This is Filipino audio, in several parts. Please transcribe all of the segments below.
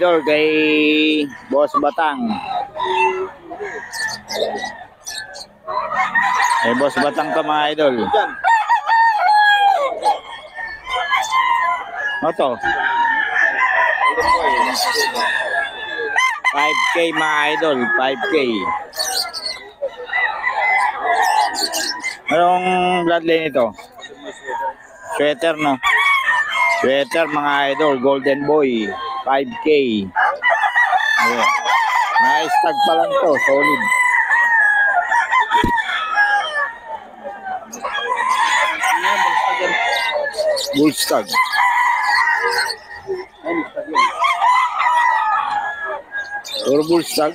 idol kay Boss Batang. Kay Boss Batang to mga idol. Ano to? 5K mga idol, 5K. Anong bloodline ito? Sweater, no? Sweater mga idol, Golden Boy, 5K. Ayan. Nice tag pa lang to, solid. Bull tag. Puro bull tag.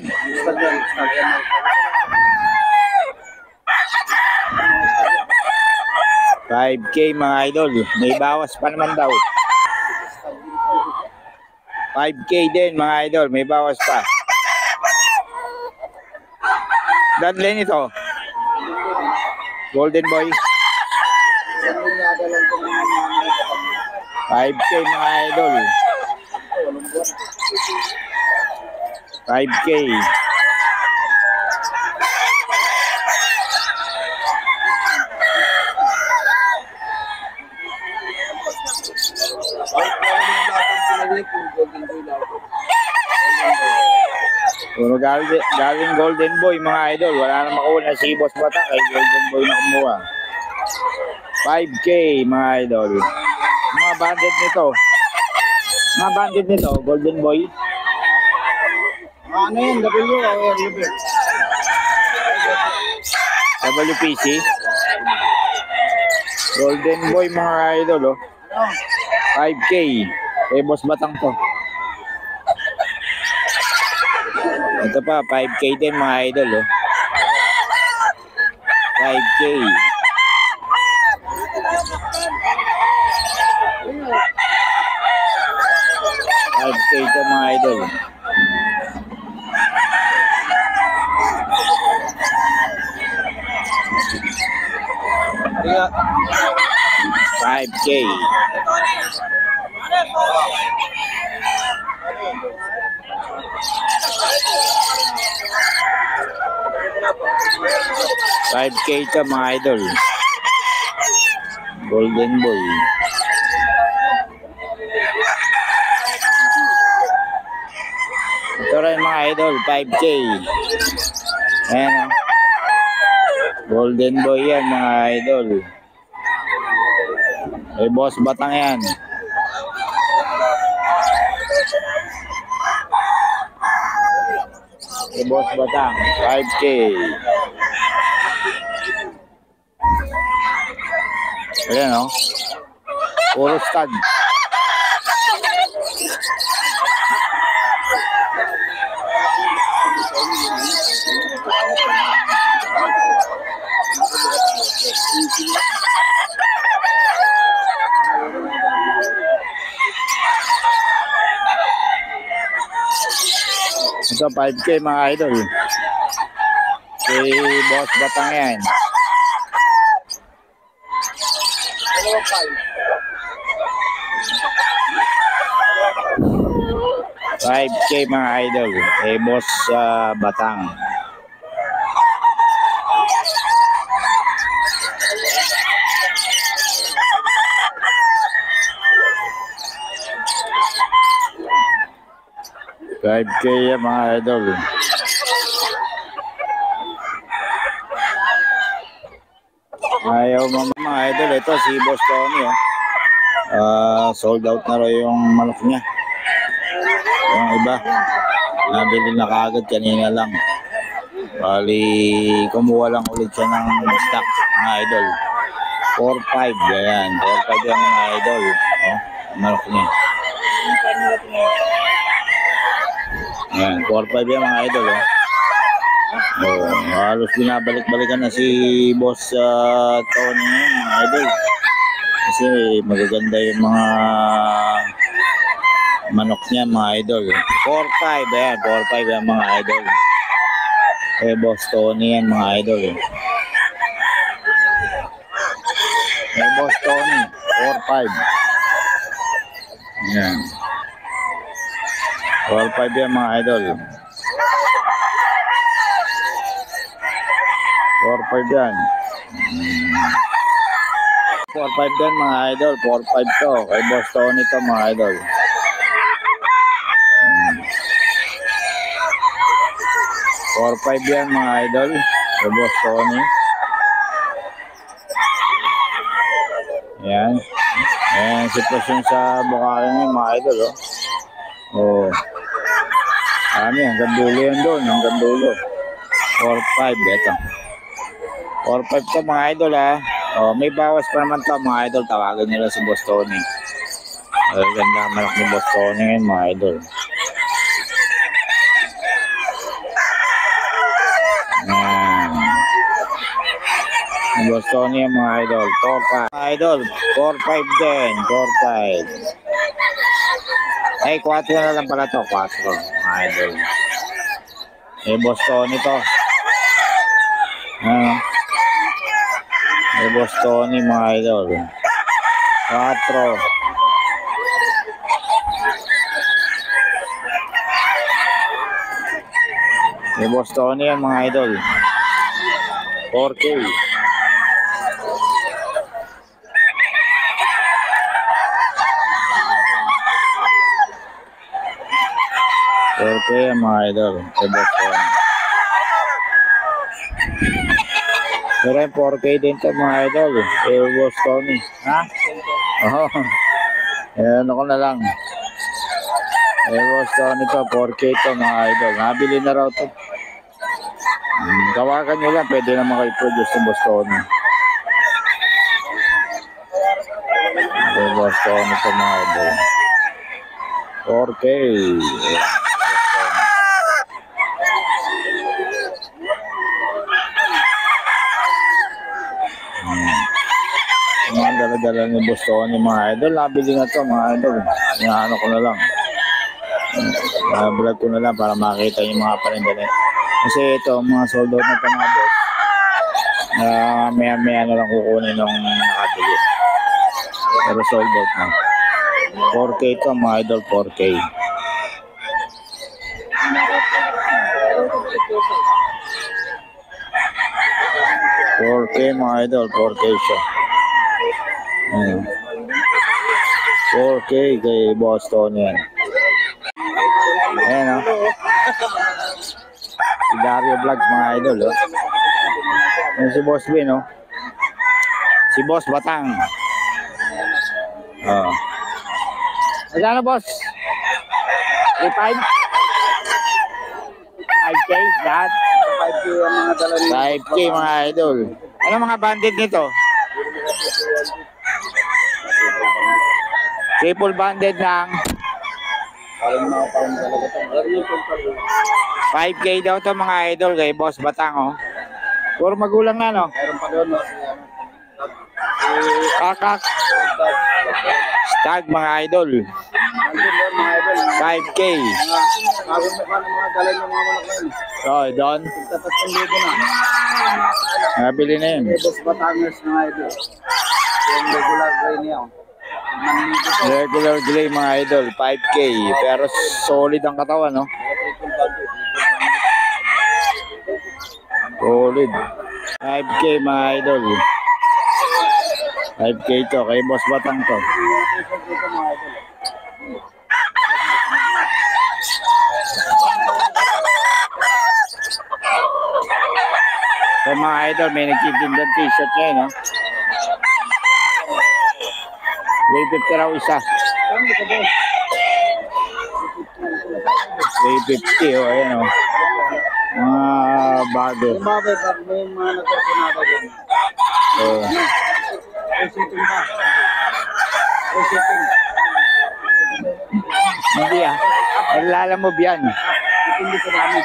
5K mga idol. May bawas pa naman daw. 5K din mga idol. May bawas pa. Bloodline ito. Golden Boy. 5K mga idol. 5K. Puro galing Golden Boy mga idol. Wala na makuha si Boss Batang kay Golden Boy na kumuha. 5K mga idol. Mga banded nito. Mga banded nito, Golden Boy. Ano yun? WPC. Golden Boy mga idol, oh. 5K. Eh, Boss Batang to. Ito pa, 5K din mga idol, oh. 5K. 5K ito mga idol. Kaya 5K. $5K ito mga idol. Golden Boy. Ito rin mga idol, 5K. Ayan, oh. Golden Boy yan mga idol. Eh, Boss Batang yan. Eh, Boss Batang, 5K. Ayan, oh. Puro stud. Ito 5K mga idol. Kay Boss Batang yan. 5K mga idol. Kay Boss Batang. $5K yan mga idol. Ayaw mga idol. Ito si Boss Tony, oh. Sold out na rin yung manok niya. Yung iba nabili na kaagad kanina lang. Bali kumuha lang ulit siya ng stock mga idol. 4-5. Ayan, 4-5 yan mga idol, oh, manok niya. Ayan, 4-5 yan mga idol, oh. Oh, halos binabalik-balikan na si Boss Tony mga idol. Kasi magaganda yung mga manok niya mga idol. 4-5, ayan, 4-5 yan mga idol. Eh, Boss Tony yan mga idol. Eh, Boss Tony, 4-5. Ayan. 4-5 yan mga idol. 4-5 yan. 4-5 yan mga idol. 4-5 to. Kay Boss Tony to mga idol. 4-5 yan mga idol. Kay Boss Tony. Yan. Ayan, sitwasyon sa Bukawin ngayon mga idol. Oh. Kami, hanggang dulo yan doon. Hanggang dulo. 4-5. Ito. 4-5 to mga idol Oh, may bawas pa naman to mga idol. Tawagan nila si Boss Tony. Ganda malak ni Boss Tony ngayon mga idol. Boss Tony yung mga idol. 4-5. Mga idol, 4-5 din. 4-5. Ay, 4 na lang pala to. 4. Mga idol. Boss Tony to. Boss Tony mga idol. 4. Boss Tony yan mga idol. 4K. Okay, mga idol. Pero 4K din to mga idol. Boss Tony. Ha? Oo. Ano ko na lang. Boss Tony to. 4K to mga idol. Nabili na raw to. Tawagan nyo lang. Pwede naman kayo produce ng Boss Tony. Boss Tony to mga idol. 4K. Mga dala-dala ni Boss Tony mga idol. Nabili na to mga idol. Ano ko na lang. Vlog ko na lang para makita yung mga parindala. Kasi ito mga sold out na ito mga boss. Maya-maya na lang kukunin ng nakabili. Pero sold out na. 4K to mga idol. 4K. Mga idol. 4K siya. 4K kay Boss Tony yan. Ayan si Dario Vlogs mga idol Ayan si Boss B si Boss Batang. Ano boss? 5? 5K lahat? 5K mga idol. Ano mga bandit nito? Triple banded ng 5K daw to mga idol kay Boss Batang Puro magulang na Meron pa doon Kakak Stag mga idol 5K doon nabili na yun Boss Batangers mga idol yung regular gray niya regular gray mga idol 5K pero solid ang katawan solid 5K mga idol 5K to kay Boss Batang to so mga idol may nagtitindan t-shirt ngayon Way 50 raw isa. Way 50 ayan mga bago. May mga nagkakunada dyan. Hindi Nalala mo biyan. Hindi sa dami.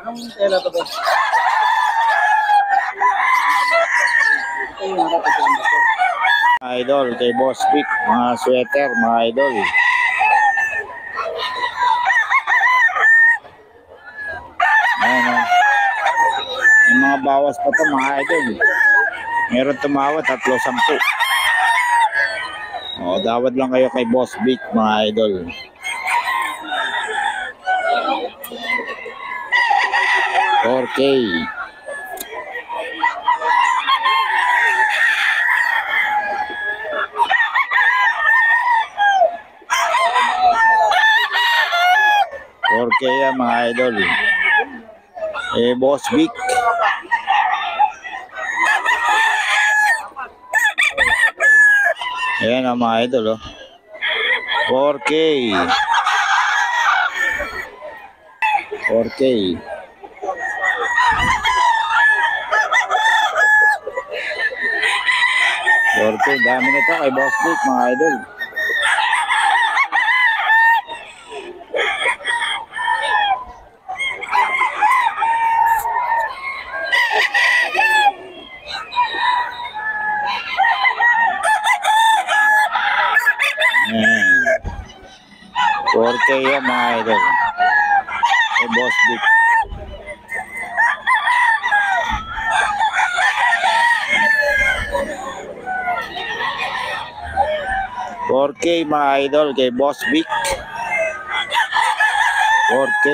Anong tela to ba? Idol kay Boss Vic, mga sweater mga idol. Ayan yung mga bawas pa to mga idol. Meron tumawa 3-10. O, dawad lang kayo kay Boss Vic, mga idol. $4K. $4K yan, mga idol. Boss Vic. Ayan ang mga idol, oh. 4K. 4K. Dami nito kay Boss Vic, mga idol. Ayan. 4K yan, mga idol. Kay Boss Vic. $4K, mga idol, kay Boss Vic. 4K,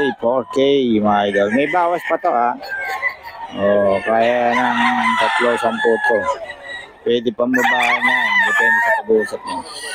mga idol. May bawas pa to, ha. Oh, kaya ng 3-10 to. Pwede pang babahan yan. Depende sa pag-uusap niya.